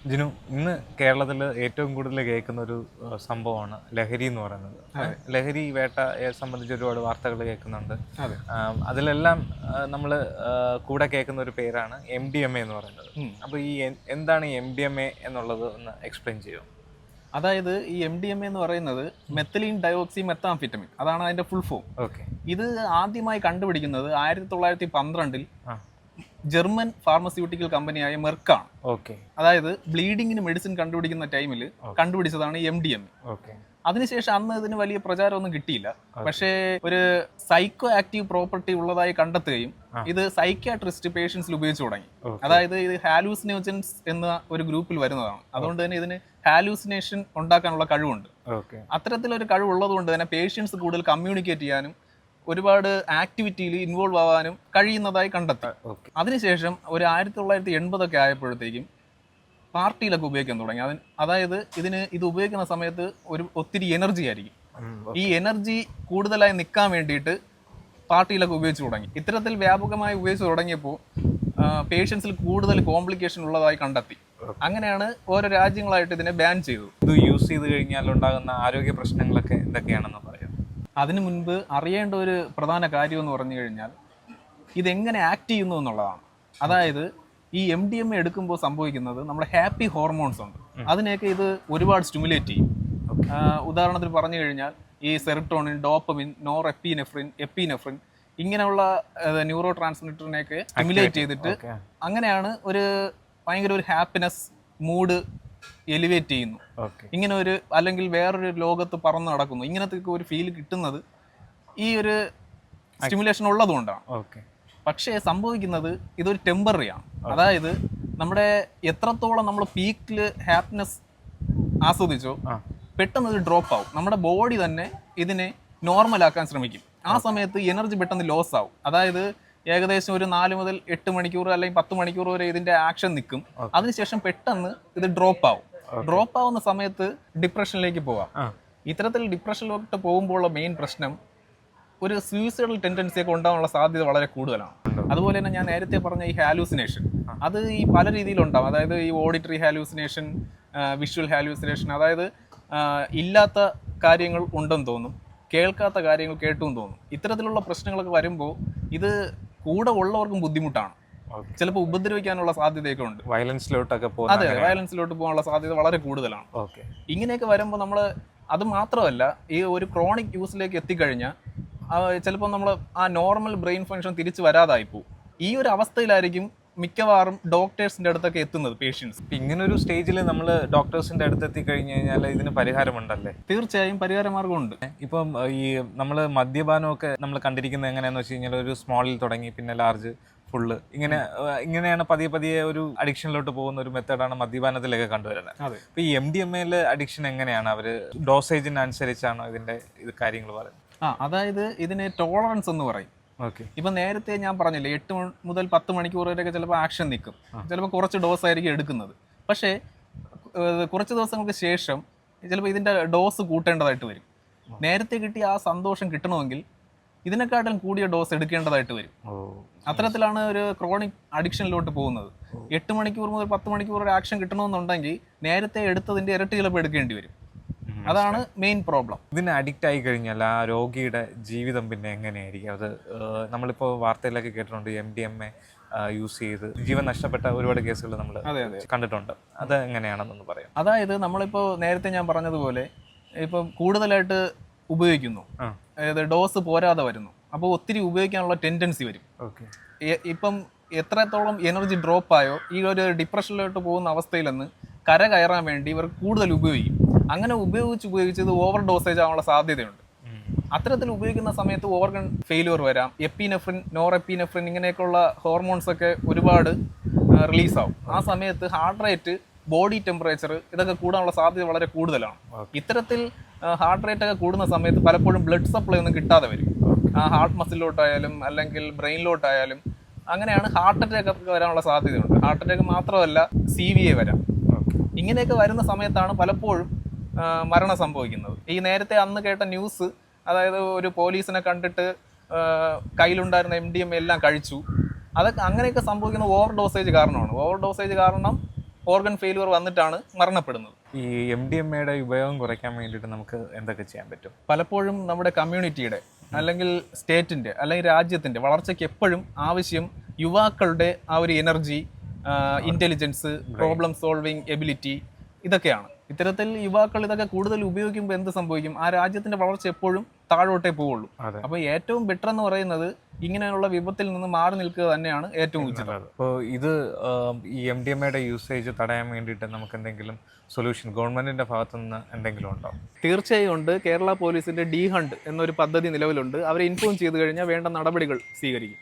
ജിനു, ഇന്ന് കേരളത്തിൽ ഏറ്റവും കൂടുതൽ കേൾക്കുന്ന ഒരു സംഭവമാണ് ലഹരി എന്ന് പറയുന്നത്. ലഹരി വേട്ടയെ സംബന്ധിച്ച് ഒരുപാട് വാർത്തകൾ കേൾക്കുന്നുണ്ട്. അതിലെല്ലാം നമ്മൾ കൂടെ കേൾക്കുന്ന ഒരു പേരാണ് MDMA എന്ന് പറയുന്നത്. അപ്പോൾ ഈ എന്താണ് ഈ MDMA എന്നുള്ളത് ഒന്ന് എക്സ്പ്ലെയിൻ ചെയ്യുമോ? അതായത് ഈ MDMA എന്ന് പറയുന്നത് മെത്തലീൻ ഡയോക്സി മെത്താംഫിറ്റമിൻ, അതാണ് അതിന്റെ ഫുൾ ഫോം. ഓക്കെ. ഇത് ആദ്യമായി കണ്ടുപിടിക്കുന്നത് 1912 ജർമ്മൻ ഫാർമസ്യൂട്ടിക്കൽ കമ്പനിയായ മെർക്കാണ്. ഓക്കെ. അതായത് ബ്ലീഡിങ്ങിന് മെഡിസിൻ കണ്ടുപിടിക്കുന്ന ടൈമിൽ കണ്ടുപിടിച്ചതാണ് MDMA. ഓക്കെ. അതിനുശേഷം അന്ന് ഇതിന് വലിയ പ്രചാരമൊന്നും കിട്ടിയില്ല. പക്ഷേ ഒരു സൈക്കോ ആക്റ്റീവ് പ്രോപ്പർട്ടി ഉള്ളതായി കണ്ടെത്തുകയും ഇത് സൈക്യാട്രിസ്റ്റ് പേഷ്യൻസിൽ ഉപയോഗിച്ചു തുടങ്ങി. അതായത് ഇത് ഹാലൂസിനോജൻസ് എന്ന ഒരു ഗ്രൂപ്പിൽ വരുന്നതാണ്. അതുകൊണ്ട് തന്നെ ഇതിന് ഹാലൂസിനേഷൻ ഉണ്ടാക്കാനുള്ള കഴിവുണ്ട്. അത്തരത്തിലൊരു കഴിവുള്ളത് കൊണ്ട് തന്നെ പേഷ്യൻസ് കൂടുതൽ കമ്മ്യൂണിക്കേറ്റ് ചെയ്യാനും ഒരുപാട് ആക്ടിവിറ്റിയിൽ ഇൻവോൾവ് ആവാനും കഴിയുന്നതായി കണ്ടെത്തി. അതിനുശേഷം ഒരു 1980 ആയപ്പോഴത്തേക്കും പാർട്ടിയിലൊക്കെ ഉപയോഗിക്കാൻ തുടങ്ങി. അതായത് ഇത് ഉപയോഗിക്കുന്ന സമയത്ത് ഒത്തിരി എനർജി ആയിരിക്കും. ഈ എനർജി കൂടുതലായി നിൽക്കാൻ വേണ്ടിയിട്ട് പാർട്ടിയിലൊക്കെ ഉപയോഗിച്ച് തുടങ്ങി. ഇത്തരത്തിൽ വ്യാപകമായി ഉപയോഗിച്ച് തുടങ്ങിയപ്പോൾ പേഷ്യൻസിൽ കൂടുതൽ കോംപ്ലിക്കേഷൻ ഉള്ളതായി കണ്ടെത്തി. അങ്ങനെയാണ് ഓരോ രാജ്യങ്ങളായിട്ട് ഇതിനെ ബാൻ ചെയ്തത്. ഇത് യൂസ് ചെയ്ത് കഴിഞ്ഞാൽ ഉണ്ടാകുന്ന ആരോഗ്യ പ്രശ്നങ്ങളൊക്കെ എന്തൊക്കെയാണെന്ന് പറയാം. അതിനു മുൻപ് അറിയേണ്ട ഒരു പ്രധാന കാര്യം എന്ന് പറഞ്ഞു കഴിഞ്ഞാൽ ഇതെങ്ങനെ ആക്ട് ചെയ്യുന്നു എന്നുള്ളതാണ്. അതായത് ഈ MDMA എടുക്കുമ്പോൾ സംഭവിക്കുന്നത് നമ്മുടെ ഹാപ്പി ഹോർമോൺസ് ഉണ്ട്, അതിനെയൊക്കെ ഇത് ഒരുപാട് സ്റ്റിമുലേറ്റ് ചെയ്യും. ഉദാഹരണത്തിന് പറഞ്ഞു കഴിഞ്ഞാൽ ഈ സെറിട്ടോണിൻ, ഡോപ്പമിൻ, നോർ എപ്പിനെഫ്രിൻ ഇങ്ങനെയുള്ള ന്യൂറോ ട്രാൻസ്മിറ്ററിനെയൊക്കെ സ്റ്റിമുലേറ്റ് ചെയ്തിട്ട് അങ്ങനെയാണ് ഭയങ്കര ഒരു ഹാപ്പിനെസ് മൂഡ് എലിവേറ്റ് ചെയ്യുന്നു. ഇങ്ങനെ അല്ലെങ്കിൽ വേറൊരു ലോകത്ത് പറന്ന് നടക്കുന്നു, ഇങ്ങനത്തെ ഒരു ഫീൽ കിട്ടുന്നത് ഈ ഒരു സ്റ്റിമുലേഷൻ ഉള്ളതുകൊണ്ടാണ്. പക്ഷേ സംഭവിക്കുന്നത് ഇതൊരു ടെമ്പററി ആണ്. അതായത് നമ്മുടെ എത്രത്തോളം നമ്മൾ പീക്കിൽ ഹാപ്പിനെസ് ആസ്വദിച്ചോ പെട്ടെന്ന് ഇത് ഡ്രോപ്പ് ആവും. നമ്മുടെ ബോഡി തന്നെ ഇതിനെ നോർമലാക്കാൻ ശ്രമിക്കും. ആ സമയത്ത് എനർജി പെട്ടെന്ന് ലോസ് ആവും. അതായത് ഏകദേശം ഒരു 4 മുതൽ 8 മണിക്കൂർ അല്ലെങ്കിൽ 10 മണിക്കൂർ വരെ ഇതിന്റെ ആക്ഷൻ നിൽക്കും. അതിനുശേഷം പെട്ടെന്ന് ഇത് ഡ്രോപ്പ് ആവും. ഡ്രോപ്പ് ആവുന്ന സമയത്ത് ഡിപ്രഷനിലേക്ക് പോവാം. ഇത്തരത്തിൽ ഡിപ്രഷനിലോട്ട് പോകുമ്പോഴുള്ള മെയിൻ പ്രശ്നം ഒരു സൂയിസൈഡൽ ടെൻഡൻസി ഒക്കെ ഉണ്ടാകാനുള്ള സാധ്യത വളരെ കൂടുതലാണ്. അതുപോലെ തന്നെ ഞാൻ നേരത്തെ പറഞ്ഞ ഈ ഹാലൂസിനേഷൻ, അത് ഈ പല രീതിയിലുണ്ടാവും. അതായത് ഈ ഓഡിറ്ററി ഹാലൂസിനേഷൻ, വിഷ്വൽ ഹാലൂസിനേഷൻ, അതായത് ഇല്ലാത്ത കാര്യങ്ങൾ ഉണ്ടെന്ന് തോന്നും, കേൾക്കാത്ത കാര്യങ്ങൾ കേട്ടും തോന്നും. ഇത്തരത്തിലുള്ള പ്രശ്നങ്ങളൊക്കെ വരുമ്പോൾ ഇത് കൂടെ ഉള്ളവർക്കും ബുദ്ധിമുട്ടാണ്. ചിലപ്പോൾ ഉപദ്രവിക്കാനുള്ള സാധ്യതയൊക്കെ ഉണ്ട്. വയലൻസിലോട്ടൊക്കെ അതെ, വയലൻസിലോട്ട് പോകാനുള്ള സാധ്യത വളരെ കൂടുതലാണ്. ഇങ്ങനെയൊക്കെ വരുമ്പോൾ നമ്മൾ അത് മാത്രമല്ല, ഈ ഒരു ക്രോണിക് യൂസിലേക്ക് എത്തിക്കഴിഞ്ഞാൽ ചിലപ്പോൾ നമ്മൾ ആ നോർമൽ ബ്രെയിൻ ഫങ്ഷൻ തിരിച്ചു വരാതായി പോകും. ഈ ഒരു അവസ്ഥയിലായിരിക്കും മിക്കവാറും ഡോക്ടേഴ്സിന്റെ അടുത്തൊക്കെ എത്തുന്നത് പേഷ്യൻസ്. ഇങ്ങനെ ഒരു സ്റ്റേജിൽ നമ്മൾ ഡോക്ടേഴ്സിന്റെ അടുത്ത് എത്തിക്കഴിഞ്ഞു കഴിഞ്ഞാൽ ഇതിന് പരിഹാരമുണ്ടല്ലേ? തീർച്ചയായും പരിഹാരമാർഗമുണ്ട്. ഇപ്പം ഈ നമ്മൾ മദ്യപാനമൊക്കെ നമ്മൾ കണ്ടിരിക്കുന്നത് എങ്ങനെയാന്ന് വെച്ച് കഴിഞ്ഞാൽ ഒരു സ്മോളിൽ തുടങ്ങി പിന്നെ ലാർജ് ഫുള്ള് ഇങ്ങനെയാണ് പതിയെ ഒരു അഡിക്ഷനിലോട്ട് പോകുന്ന ഒരു മെത്തേഡാണ് മദ്യപാനത്തിലൊക്കെ കണ്ടുവരുന്നത്. അപ്പൊ ഈ MDMA അഡിക്ഷൻ എങ്ങനെയാണ്? അവര് ഡോസേജിനനുസരിച്ചാണോ ഇതിന്റെ കാര്യങ്ങൾ പറയുന്നത്? അതായത് ഇതിന് ടോളറൻസ് എന്ന് പറയും. ഇപ്പൊ നേരത്തെ ഞാൻ പറഞ്ഞില്ലേ, 8 മുതൽ 10 മണിക്കൂർ വരെയൊക്കെ ചിലപ്പോൾ ആക്ഷൻ നിൽക്കും. ചിലപ്പോൾ കുറച്ച് ഡോസ് ആയിരിക്കും എടുക്കുന്നത്. പക്ഷേ കുറച്ച് ദിവസങ്ങൾക്ക് ശേഷം ചിലപ്പോൾ ഇതിന്റെ ഡോസ് കൂട്ടേണ്ടതായിട്ട് വരും. നേരത്തെ കിട്ടിയ ആ സന്തോഷം കിട്ടണമെങ്കിൽ ഇതിനെക്കാട്ടിലും കൂടിയ ഡോസ് എടുക്കേണ്ടതായിട്ട് വരും. അത്തരത്തിലാണ് ഒരു ക്രോണിക് അഡിക്ഷനിലോട്ട് പോകുന്നത്. 8 മണിക്കൂർ മുതൽ 10 മണിക്കൂർ വരെ ആക്ഷൻ കിട്ടണമെന്നുണ്ടെങ്കിൽ നേരത്തെ എടുത്തതിന്റെ ഇരട്ടി ചിലപ്പോൾ എടുക്കേണ്ടി വരും. അതാണ് മെയിൻ പ്രോബ്ലം. ഇതിന് അഡിക്റ്റ് ആയി കഴിഞ്ഞാൽ ആ രോഗിയുടെ ജീവിതം പിന്നെ എങ്ങനെയായിരിക്കും? അത് നമ്മളിപ്പോൾ വാർത്തയിലൊക്കെ കേട്ടിട്ടുണ്ട്, MDMA യൂസ് ചെയ്ത് ജീവൻ നഷ്ടപ്പെട്ട ഒരുപാട് കേസുകൾ നമ്മൾ കണ്ടിട്ടുണ്ട്. അത് എങ്ങനെയാണെന്നൊന്ന് പറയാം. അതായത് നമ്മളിപ്പോൾ നേരത്തെ ഞാൻ പറഞ്ഞതുപോലെ ഇപ്പം കൂടുതലായിട്ട് ഉപയോഗിക്കുന്നു, അതായത് ഡോസ് പോരാതെ വരുന്നു, അപ്പോൾ ഒത്തിരി ഉപയോഗിക്കാനുള്ള ടെൻഡൻസി വരും. ഇപ്പം എത്രത്തോളം എനർജി ഡ്രോപ്പ് ആയോ ഈ ഒരു ഡിപ്രഷനിലോട്ട് പോകുന്ന അവസ്ഥയിൽ നിന്ന് കയറാൻ വേണ്ടി ഇവർ കൂടുതൽ ഉപയോഗിക്കും. അങ്ങനെ ഉപയോഗിച്ച് ഇത് ഓവർ ഡോസേജ് ആവാനുള്ള സാധ്യതയുണ്ട്. അത്തരത്തിൽ ഉപയോഗിക്കുന്ന സമയത്ത് ഓർഗൻ ഫെയിലിയർ വരാം. എപ്പിനെഫ്രിൻ, നോർ എപ്പിനെഫ്രിൻ ഇങ്ങനെയൊക്കെയുള്ള ഹോർമോൺസ് ഒക്കെ ഒരുപാട് റിലീസാവും. ആ സമയത്ത് ഹാർട്ട് റേറ്റ്, ബോഡി ടെമ്പറേച്ചർ ഇതൊക്കെ കൂടാനുള്ള സാധ്യത വളരെ കൂടുതലാണ്. ഇത്തരത്തിൽ ഹാർട്ട് റേറ്റ് ഒക്കെ കൂടുന്ന സമയത്ത് പലപ്പോഴും ബ്ലഡ് സപ്ലൈ ഒന്നും കിട്ടാതെ വരും. ഹാർട്ട് മസിലോട്ടായാലും അല്ലെങ്കിൽ ബ്രെയിനിലോട്ടായാലും. അങ്ങനെയാണ് ഹാർട്ട് അറ്റാക്ക് ഒക്കെ വരാനുള്ള സാധ്യതയുണ്ട്. ഹാർട്ട് അറ്റാക്ക് മാത്രമല്ല, CVA വരാം. ഇങ്ങനെയൊക്കെ വരുന്ന സമയത്താണ് പലപ്പോഴും മരണം സംഭവിക്കുന്നത്. ഈ നേരത്തെ അന്ന് കേട്ട ന്യൂസ്, അതായത് ഒരു പോലീസിനെ കണ്ടിട്ട് കയ്യിലുണ്ടായിരുന്ന MDMA എല്ലാം കഴിച്ചു, അതൊക്കെ അങ്ങനെയൊക്കെ സംഭവിക്കുന്ന ഓവർ ഡോസേജ് കാരണമാണ്. ഓവർ ഡോസേജ് കാരണം ഓർഗൻ ഫെയിലുവർ വന്നിട്ടാണ് മരണപ്പെടുന്നത്. ഈ MDMA-യുടെ ഉപയോഗം കുറയ്ക്കാൻ വേണ്ടിയിട്ട് നമുക്ക് എന്തൊക്കെ ചെയ്യാൻ പറ്റും? പലപ്പോഴും നമ്മുടെ കമ്മ്യൂണിറ്റിയുടെ അല്ലെങ്കിൽ സ്റ്റേറ്റിൻ്റെ അല്ലെങ്കിൽ രാജ്യത്തിൻ്റെ വളർച്ചയ്ക്ക് എപ്പോഴും ആവശ്യം യുവാക്കളുടെ ആ ഒരു energy, intelligence, problem solving ability ഇതൊക്കെയാണ്. ഇത്തരത്തിൽ യുവാക്കൾ ഇതൊക്കെ കൂടുതൽ ഉപയോഗിക്കുമ്പോൾ എന്ത് സംഭവിക്കും? ആ രാജ്യത്തിൻ്റെ വളർച്ച എപ്പോഴും താഴോട്ടേ പോവുള്ളൂ. അപ്പോൾ ഏറ്റവും ബെറ്റർ എന്ന് പറയുന്നത് ഇങ്ങനെയുള്ള വിപത്തിൽ നിന്ന് മാറി നിൽക്കുക തന്നെയാണ് ഏറ്റവും ഉചിതം. അപ്പോൾ ഇത് ഈ MDMA-യുടെ യൂസേജ് തടയാൻ വേണ്ടിയിട്ട് നമുക്ക് എന്തെങ്കിലും സൊല്യൂഷൻ ഗവൺമെന്റിന്റെ ഭാഗത്തു നിന്ന് എന്തെങ്കിലും ഉണ്ടോ? തീർച്ചയായും ഉണ്ട്. കേരള പോലീസിന്റെ ഡി ഹണ്ട് എന്നൊരു പദ്ധതി നിലവിലുണ്ട്. അവരെ ഇൻഫോം ചെയ്തു കഴിഞ്ഞാൽ വേണ്ട നടപടികൾ സ്വീകരിക്കും.